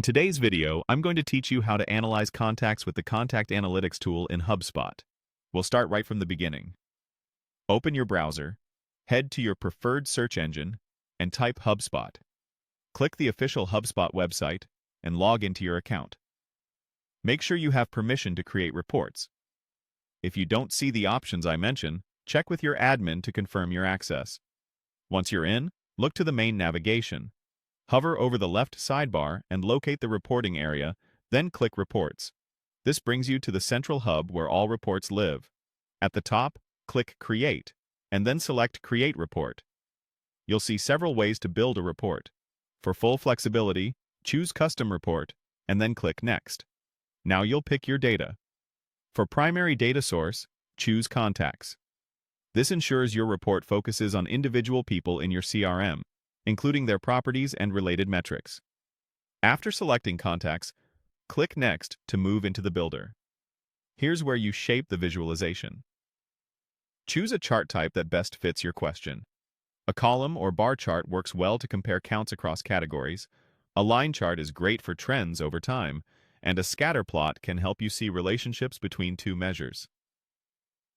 In today's video, I'm going to teach you how to analyze contacts with the Contact Analytics tool in HubSpot. We'll start right from the beginning. Open your browser, head to your preferred search engine, and type HubSpot. Click the official HubSpot website and log into your account. Make sure you have permission to create reports. If you don't see the options I mention, check with your admin to confirm your access. Once you're in, look to the main navigation. Hover over the left sidebar and locate the reporting area, then click Reports. This brings you to the central hub where all reports live. At the top, click Create, and then select Create Report. You'll see several ways to build a report. For full flexibility, choose Custom Report, and then click Next. Now you'll pick your data. For primary data source, choose Contacts. This ensures your report focuses on individual people in your CRM, including their properties and related metrics. After selecting contacts, click Next to move into the builder. Here's where you shape the visualization. Choose a chart type that best fits your question. A column or bar chart works well to compare counts across categories, a line chart is great for trends over time, and a scatter plot can help you see relationships between two measures.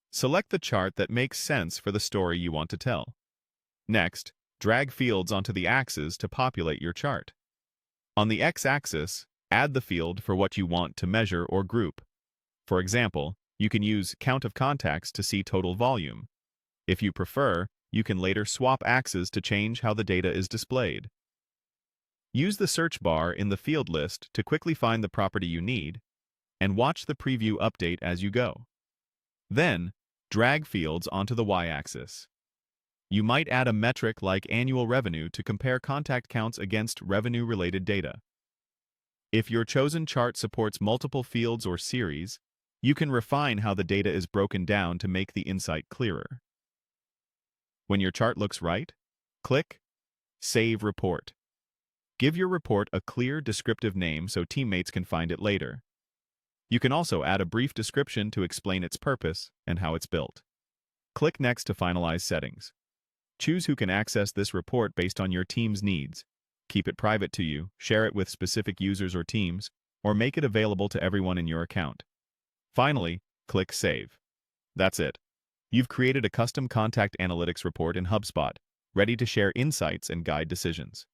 Select the chart that makes sense for the story you want to tell. Next, drag fields onto the axes to populate your chart. On the x-axis, add the field for what you want to measure or group. For example, you can use Count of Contacts to see total volume. If you prefer, you can later swap axes to change how the data is displayed. Use the search bar in the field list to quickly find the property you need, and watch the preview update as you go. Then, drag fields onto the y-axis. You might add a metric like annual revenue to compare contact counts against revenue-related data. If your chosen chart supports multiple fields or series, you can refine how the data is broken down to make the insight clearer. When your chart looks right, click Save Report. Give your report a clear, descriptive name so teammates can find it later. You can also add a brief description to explain its purpose and how it's built. Click Next to finalize settings. Choose who can access this report based on your team's needs. Keep it private to you, share it with specific users or teams, or make it available to everyone in your account. Finally, click Save. That's it. You've created a custom contact analytics report in HubSpot, ready to share insights and guide decisions.